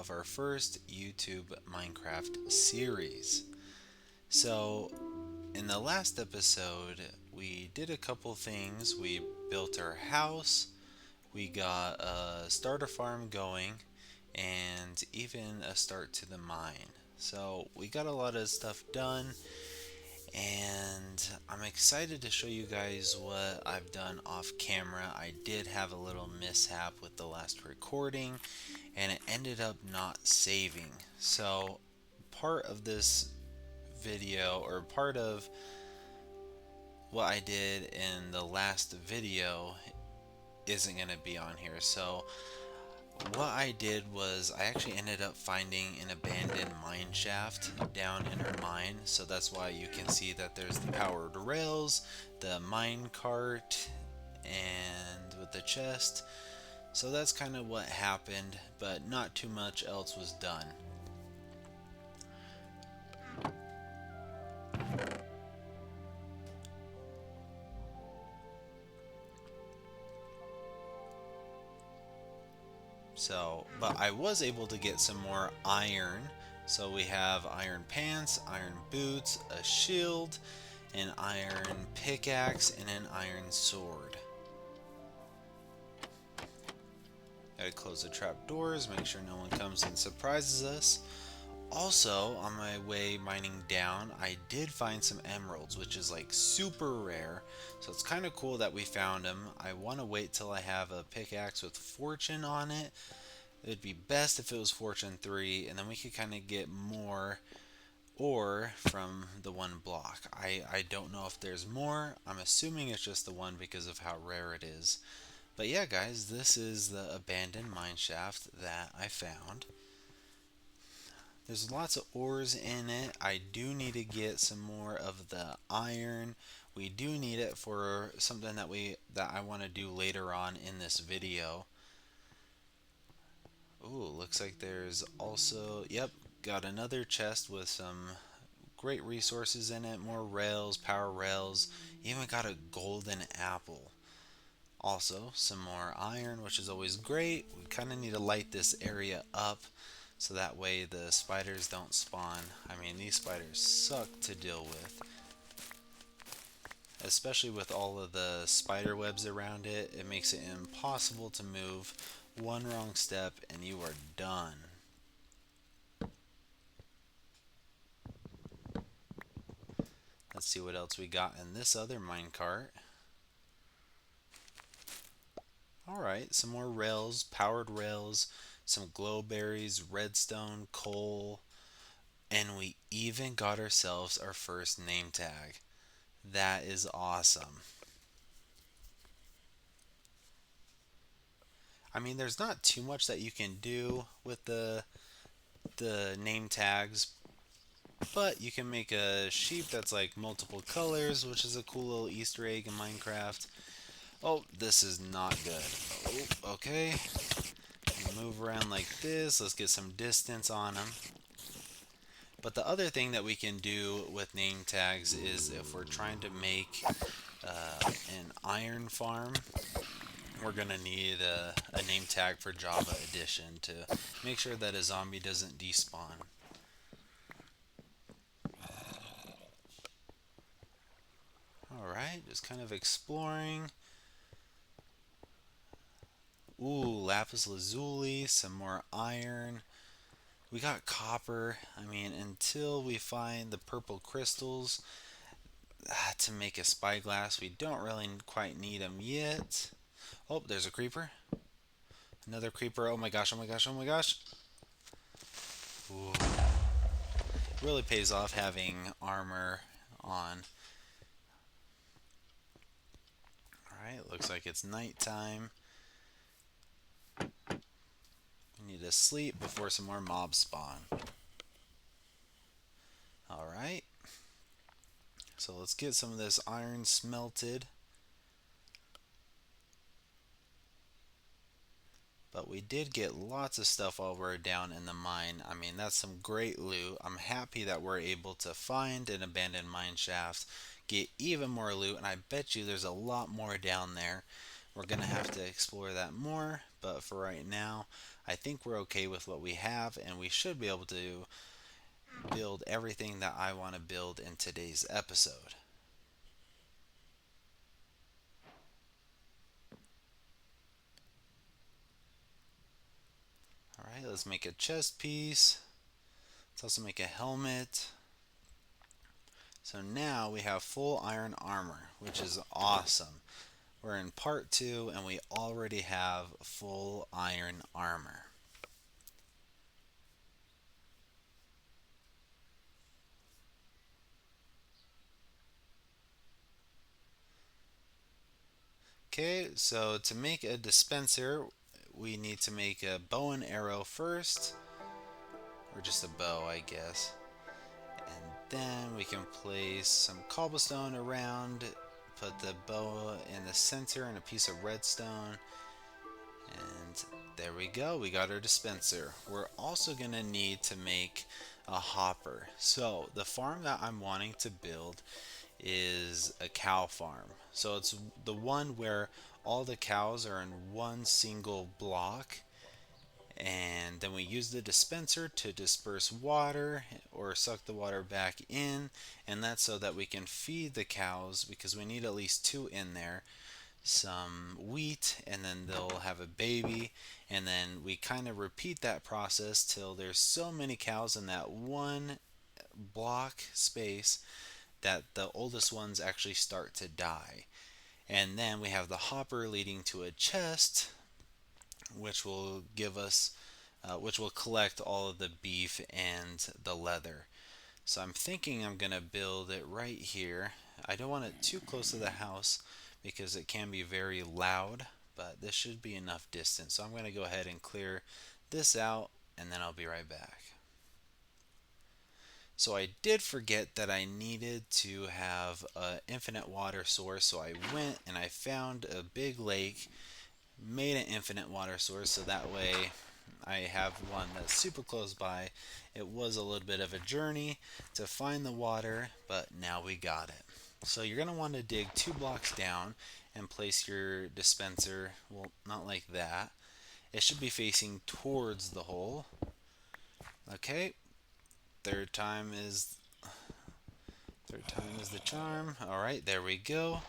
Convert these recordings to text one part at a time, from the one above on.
of our first YouTube Minecraft series. So, in the last episode, we did a couple things. We built our house, we got a starter farm going, and even a start to the mine. So, we got a lot of stuff done, and I'm excited to show you guys what I've done off camera. I did have a little mishap with the last recording, and it ended up not saving. So, part of this video, or part of what I did in the last video, isn't going to be on here. So, what I did was I actually ended up finding an abandoned mine shaft down in our mine. So that's why you can see that there's the powered rails, the mine cart, and with the chest. So that's kind of what happened, but not too much else was done. So, but I was able to get some more iron. So we have iron pants, iron boots, a shield, an iron pickaxe, and an iron sword. Gotta close the trap doors, make sure no one comes and surprises us. Also, on my way mining down, I did find some emeralds, which is like super rare. So it's kind of cool that we found them. I want to wait till I have a pickaxe with fortune on it. It would be best if it was fortune 3, and then we could kind of get more ore from the one block. I don't know if there's more. I'm assuming it's just the one because of how rare it is. But yeah, guys, this is the abandoned mine shaft that I found. There's lots of ores in it. I do need to get some more of the iron. We do need it for something that I want to do later on in this video. Ooh, looks like there's also, yep, got another chest with some great resources in it. More rails, power rails, even got a golden apple. Also, some more iron, which is always great. We kind of need to light this area up so that way the spiders don't spawn. I mean, these spiders suck to deal with, especially with all of the spider webs around it. It makes it impossible to move. One wrong step and you are done. Let's see what else we got in this other minecart. Alright, some more rails, powered rails, some glowberries, redstone, coal, and we even got ourselves our first name tag. That is awesome. I mean, there's not too much that you can do with the name tags, but you can make a sheep that's like multiple colors, which is a cool little Easter egg in Minecraft. Oh, this is not good. Oh, okay. Move around like this. Let's get some distance on them. But the other thing that we can do with name tags is if we're trying to make an iron farm, we're going to need a name tag for Java Edition to make sure that a zombie doesn't despawn. Alright, just kind of exploring. Ooh, lapis lazuli, some more iron. We got copper. I mean, until we find the purple crystals to make a spyglass, we don't really quite need them yet. Oh, there's a creeper. Another creeper. Oh my gosh, oh my gosh, oh my gosh. Ooh. Really pays off having armor on. Alright, looks like it's nighttime. We need to sleep before some more mobs spawn. Alright. So let's get some of this iron smelted. But we did get lots of stuff while we were down in the mine. I mean, that's some great loot. I'm happy that we're able to find an abandoned mine shaft, get even more loot, and I bet you there's a lot more down there. We're going to have to explore that more, but for right now, I think we're okay with what we have, and we should be able to build everything that I want to build in today's episode. Alright, let's make a chest piece. Let's also make a helmet. So now we have full iron armor, which is awesome. We're in part 2 and we already have full iron armor. Okay, so to make a dispenser, we need to make a bow and arrow first, or just a bow, I guess. And then we can place some cobblestone around, put the bow in the center and a piece of redstone. And there we go, we got our dispenser. We're also going to need to make a hopper. So the farm that I'm wanting to build is a cow farm. So it's the one where all the cows are in one single block, and then we use the dispenser to disperse water or suck the water back in, and that's so that we can feed the cows because we need at least two in there, some wheat, and then they'll have a baby, and then we kind of repeat that process till there's so many cows in that one block space that the oldest ones actually start to die. And then we have the hopper leading to a chest, which will give us, which will collect all of the beef and the leather. So I'm thinking I'm gonna build it right here. I don't want it too close to the house because it can be very loud, but this should be enough distance. So I'm gonna go ahead and clear this out and then I'll be right back. So I did forget that I needed to have an infinite water source, so I went and I found a big lake, made an infinite water source, so that way I have one that's super close by. It was a little bit of a journey to find the water, but now we got it. So you're going to want to dig 2 blocks down and place your dispenser, well, not like that. It should be facing towards the hole. Okay, third time is the charm. All right, there we go.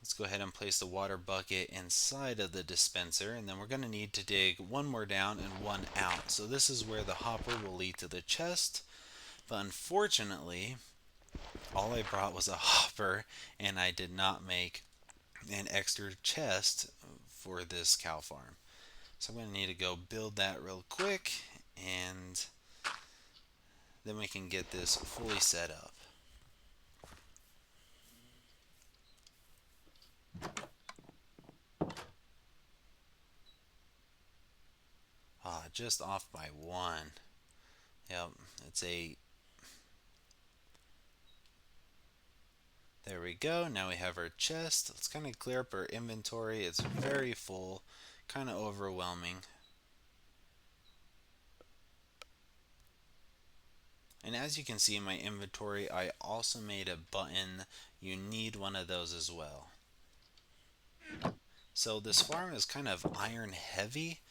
Let's go ahead and place the water bucket inside of the dispenser, and then we're going to need to dig one more down and one out. So this is where the hopper will lead to the chest. But unfortunately, all I brought was a hopper, and I did not make an extra chest for this cow farm. So I'm going to need to go build that real quick, and then we can get this fully set up. Ah, just off by one. Yep, it's 8. There we go. Now we have our chest. Let's kind of clear up our inventory. It's very full, kind of overwhelming. And as you can see in my inventory, I also made a button. You need one of those as well. So this farm is kind of iron heavy,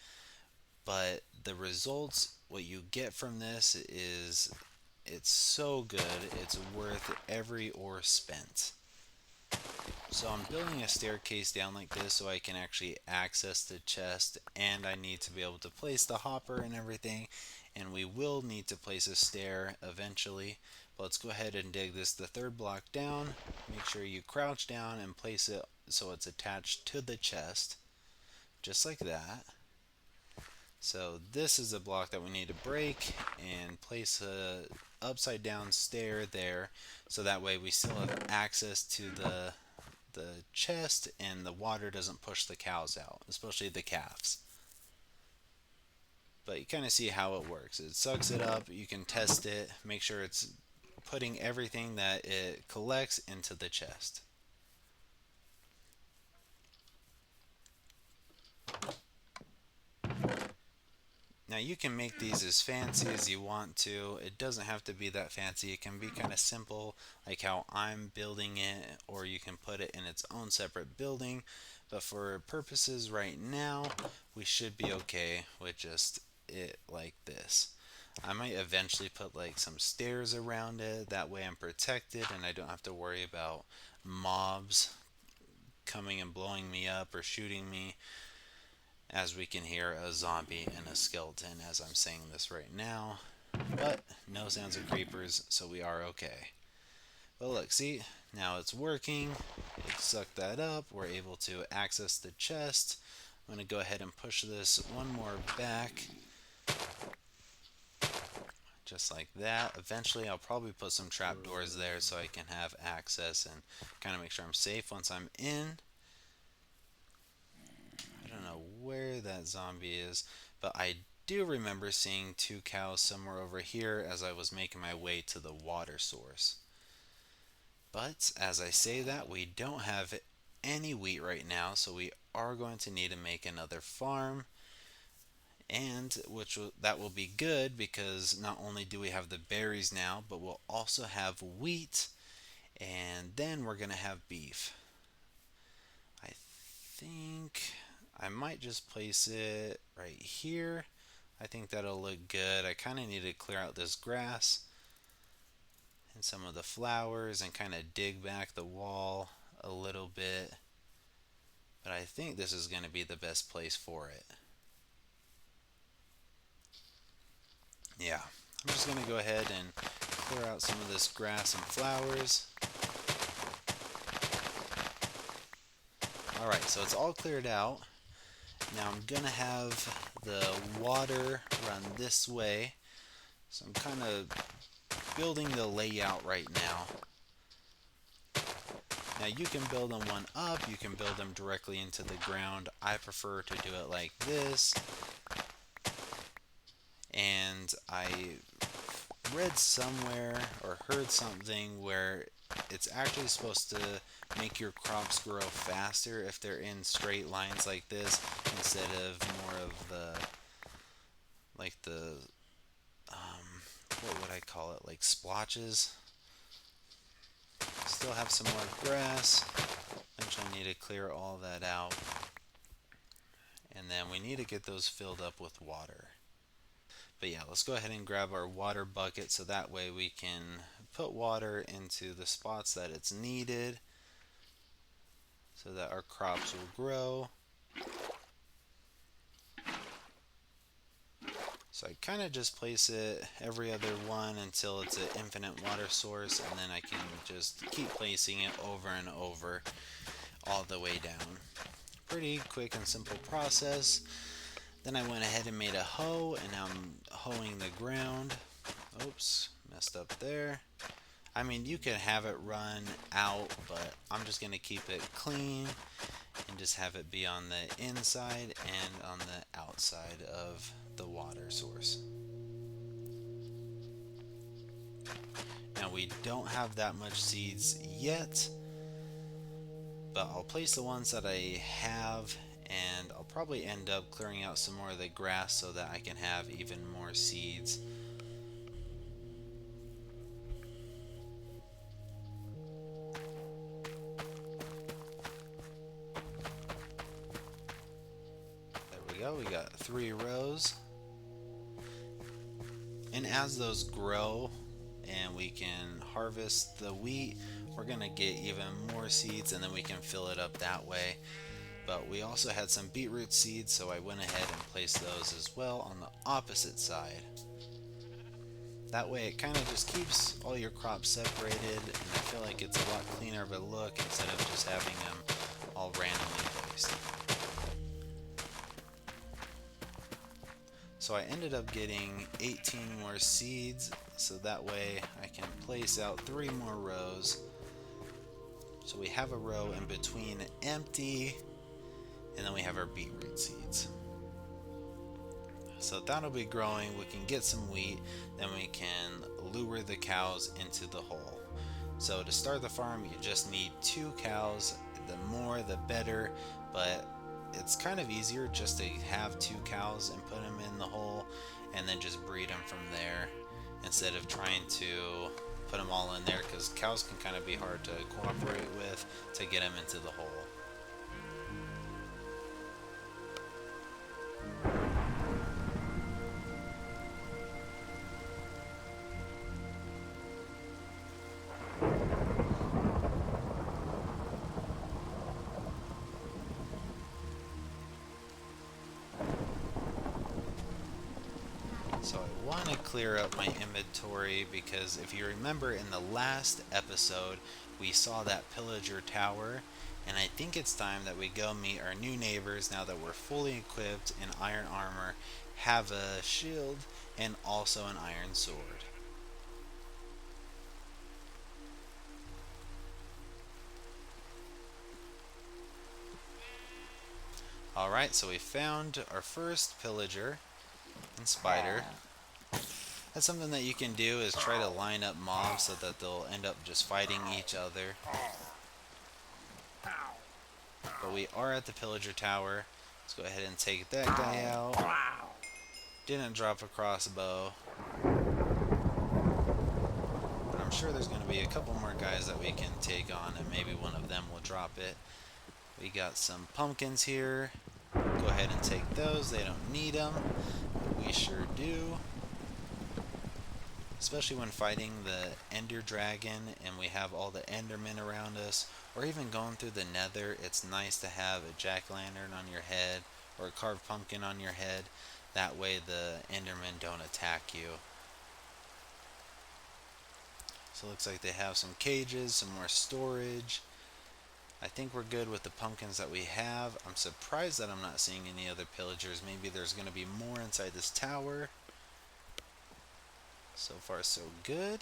but the results, what you get from this is it's so good. It's worth every ore spent. So I'm building a staircase down like this so I can actually access the chest, and I need to be able to place the hopper and everything, and we will need to place a stair eventually. But let's go ahead and dig this the 3rd block down. Make sure you crouch down and place it so it's attached to the chest, just like that. So this is a block that we need to break and place a upside down stair there, so that way we still have access to the chest and the water doesn't push the cows out, especially the calves. But you kind of see how it works. It sucks it up, you can test it, make sure it's putting everything that it collects into the chest. Now you can make these as fancy as you want to. It doesn't have to be that fancy. It can be kind of simple, like how I'm building it, or you can put it in its own separate building. But for purposes right now, we should be okay with just it like this. I might eventually put like some stairs around it. That way I'm protected and I don't have to worry about mobs coming and blowing me up or shooting me. As we can hear a zombie and a skeleton as I'm saying this right now. But no sounds of creepers, so we are okay. But look, see, now it's working. It sucked that up. We're able to access the chest. I'm going to go ahead and push this one more back. Just like that. Eventually, I'll probably put some trapdoors there so I can have access and kind of make sure I'm safe once I'm in. I don't know where that zombie is, but I do remember seeing two cows somewhere over here as I was making my way to the water source. But as I say that, we don't have any wheat right now, so we are going to need to make another farm. And that will be good because not only do we have the berries now, but we'll also have wheat, and then we're going to have beef. I think I might just place it right here. I think that'll look good. I kind of need to clear out this grass and some of the flowers and kind of dig back the wall a little bit. But I think this is going to be the best place for it. Yeah, I'm just going to go ahead and clear out some of this grass and flowers. Alright, so it's all cleared out. Now I'm going to have the water run this way. So I'm kind of building the layout right now. Now you can build them one up, you can build them directly into the ground. I prefer to do it like this. And I read somewhere or heard something where it's actually supposed to make your crops grow faster if they're in straight lines like this instead of more of the like the what would I call it, like splotches. Still have some more grass. Eventually I need to clear all that out, and then we need to get those filled up with water. But yeah, let's go ahead and grab our water bucket so that way we can put water into the spots that it's needed so that our crops will grow. So I kind of just place it every other one until it's an infinite water source, and then I can just keep placing it over and over all the way down. Pretty quick and simple process. Then I went ahead and made a hoe, and now I'm hoeing the ground. Oops, messed up there. I mean, you can have it run out, but I'm just going to keep it clean and just have it be on the inside and on the outside of the water source. Now we don't have that much seeds yet, but I'll place the ones that I have, and I'll probably end up clearing out some more of the grass so that I can have even more seeds. There we go, we got 3 rows. And as those grow and we can harvest the wheat, we're going to get even more seeds, and then we can fill it up that way. But we also had some beetroot seeds, so I went ahead and placed those as well on the opposite side. That way it kind of just keeps all your crops separated, and I feel like it's a lot cleaner of a look instead of just having them all randomly placed. So I ended up getting 18 more seeds, so that way I can place out 3 more rows. So we have a row in between empty, and then we have our beetroot seeds. So that'll be growing. We can get some wheat, then we can lure the cows into the hole. So to start the farm, you just need 2 cows. The more, the better, but it's kind of easier just to have two cows and put them in the hole and then just breed them from there instead of trying to put them all in there, because cows can kind of be hard to cooperate with to get them into the hole. So I want to clear up my inventory because if you remember in the last episode we saw that pillager tower, and I think it's time that we go meet our new neighbors now that we're fully equipped in iron armor, have a shield, and also an iron sword. Alright, so we found our first pillager and spider. That's something that you can do, is try to line up mobs so that they'll end up just fighting each other. But we are at the pillager tower. Let's go ahead and take that guy out. Didn't drop a crossbow. But I'm sure there's going to be a couple more guys that we can take on, and maybe one of them will drop it. We got some pumpkins here. Go ahead and take those. They don't need them, but we sure do. Especially when fighting the Ender Dragon and we have all the Endermen around us, or even going through the Nether, it's nice to have a jack-o'-lantern on your head or a carved pumpkin on your head. That way the Endermen don't attack you. So it looks like they have some cages, some more storage. I think we're good with the pumpkins that we have. I'm surprised that I'm not seeing any other pillagers. Maybe there's going to be more inside this tower. So far, so good.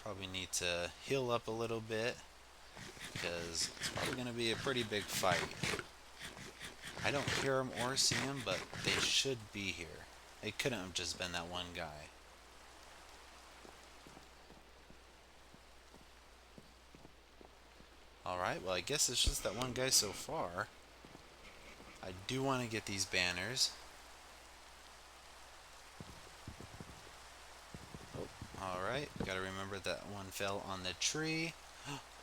Probably need to heal up a little bit because it's probably going to be a pretty big fight. I don't hear them or see them, but they should be here. It couldn't have just been that one guy. Alright, well I guess it's just that one guy so far. I do want to get these banners. Alright, gotta remember that one fell on the tree.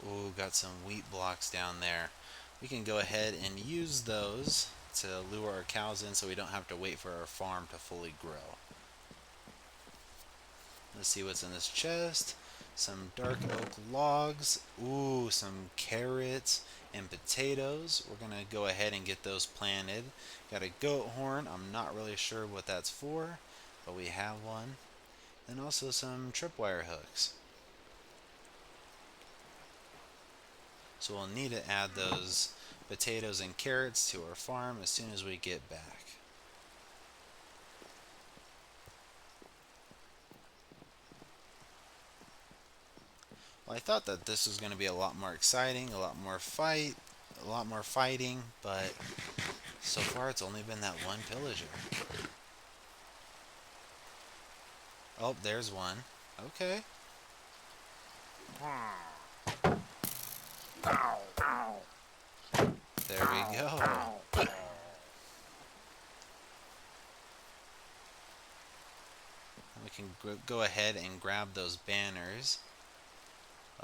Ooh, got some wheat blocks down there. We can go ahead and use those to lure our cows in so we don't have to wait for our farm to fully grow. Let's see what's in this chest. Some dark oak logs. Ooh, some carrots and potatoes. We're gonna go ahead and get those planted. Got a goat horn. I'm not really sure what that's for, but we have one. And also some tripwire hooks. So we'll need to add those potatoes and carrots to our farm as soon as we get back. Well, I thought that this was going to be a lot more exciting, a lot more fighting, but so far it's only been that one pillager. Oh, there's one. Okay. There we go. We can go ahead and grab those banners.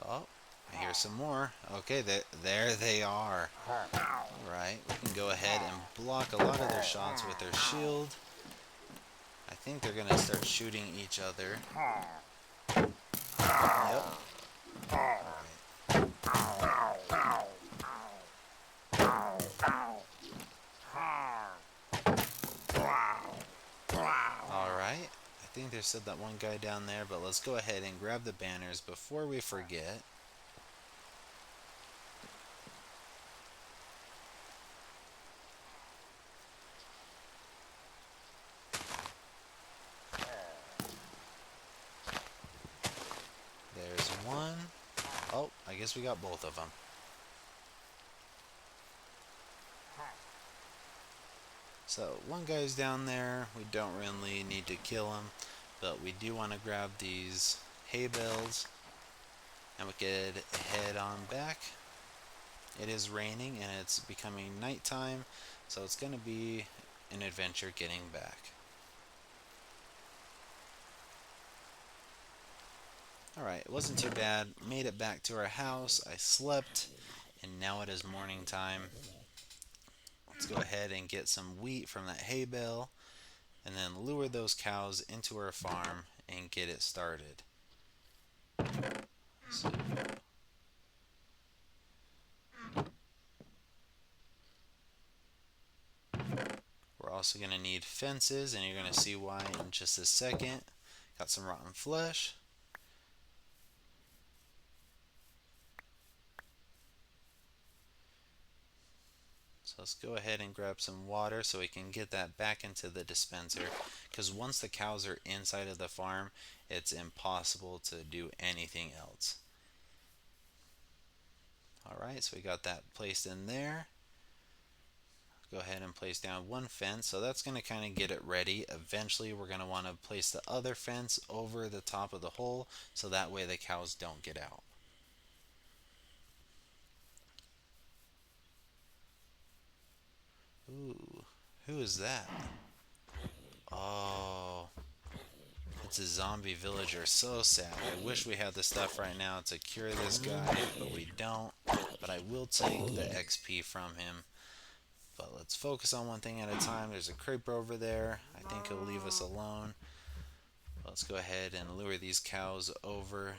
Oh, I hear some more. Okay, there they are. Alright, we can go ahead and block a lot of their shots with their shield. I think they're going to start shooting each other. Yep. Alright, I think there's still that one guy down there, but let's go ahead and grab the banners before we forget. There's one. Oh, I guess we got both of them. So one guy's down there. We don't really need to kill him, but we do want to grab these hay bales, and we could head on back It is raining and it's becoming nighttime, so it's going to be an adventure getting back. Alright, it wasn't too bad. Made it back to our house. I slept, and now it is morning time. Let's go ahead and get some wheat from that hay bale, and then lure those cows into our farm and get it started. So we're also going to need fences, and you're going to see why in just a second. Got some rotten flesh. So let's go ahead and grab some water so we can get that back into the dispenser. Because once the cows are inside of the farm, it's impossible to do anything else. Alright, so we got that placed in there. Go ahead and place down one fence. So that's going to kind of get it ready. Eventually we're going to want to place the other fence over the top of the hole so that way the cows don't get out. Ooh, who is that? Oh, it's a zombie villager. So sad. I wish we had the stuff right now to cure this guy, but we don't. But I will take the XP from him. But let's focus on one thing at a time. There's a creeper over there. I think he'll leave us alone. Let's go ahead and lure these cows over.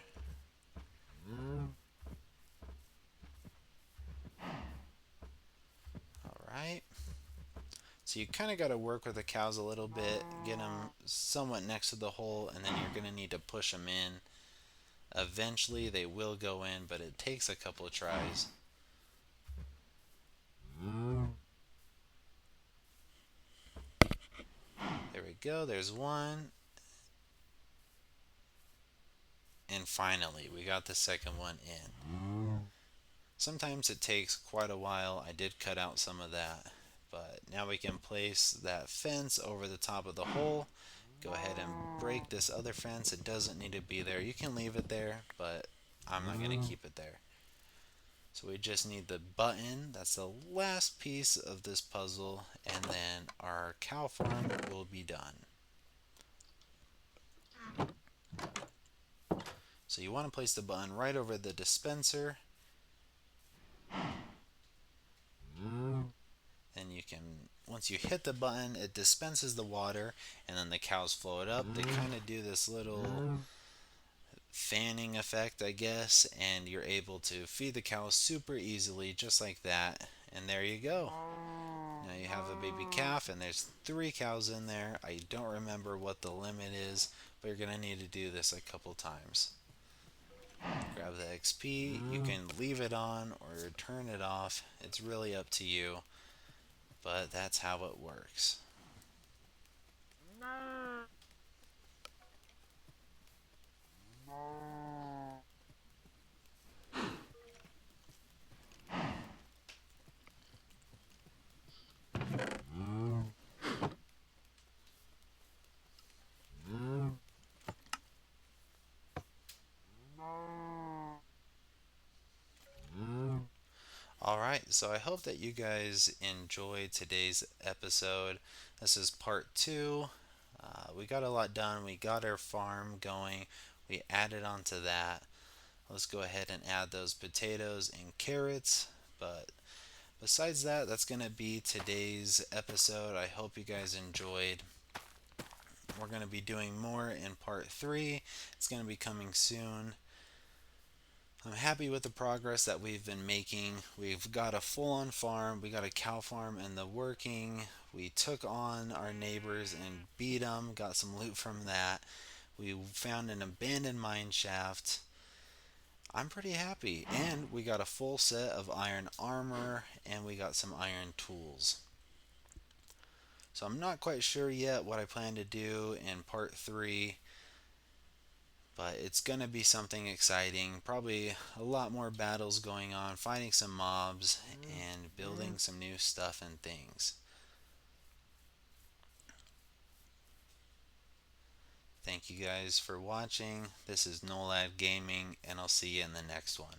Alright. So you kind of got to work with the cows a little bit, get them somewhat next to the hole, and then you're going to need to push them in. Eventually they will go in, but it takes a couple of tries. There we go, there's one. And finally, we got the second one in. Sometimes it takes quite a while. I did cut out some of that. But now we can place that fence over the top of the hole. Go ahead and break this other fence. It doesn't need to be there. You can leave it there, but I'm not going to keep it there. So we just need the button. That's the last piece of this puzzle. And then our cow farm will be done. So you want to place the button right over the dispenser. And you can, once you hit the button, it dispenses the water, and then the cows float up. They kind of do this little fanning effect, I guess, and you're able to feed the cows super easily, just like that. And there you go. Now you have a baby calf, and there's 3 cows in there. I don't remember what the limit is, but you're going to need to do this a couple times. Grab the XP. You can leave it on or turn it off. It's really up to you, but that's how it works. Alright, so I hope that you guys enjoyed today's episode. This is part 2. We got a lot done. We got our farm going. We added on to that. Let's go ahead and add those potatoes and carrots. But besides that, that's going to be today's episode. I hope you guys enjoyed. We're going to be doing more in part 3. It's going to be coming soon. I'm happy with the progress that we've been making. We've got a full-on farm. We got a cow farm in the working. We took on our neighbors and beat them. Got some loot from that. We found an abandoned mine shaft. I'm pretty happy. And we got a full set of iron armor and we got some iron tools. So I'm not quite sure yet what I plan to do in part 3. But it's going to be something exciting. Probably a lot more battles going on, fighting some mobs, and building some new stuff and things. Thank you guys for watching. This is NOLAD Gaming, and I'll see you in the next one.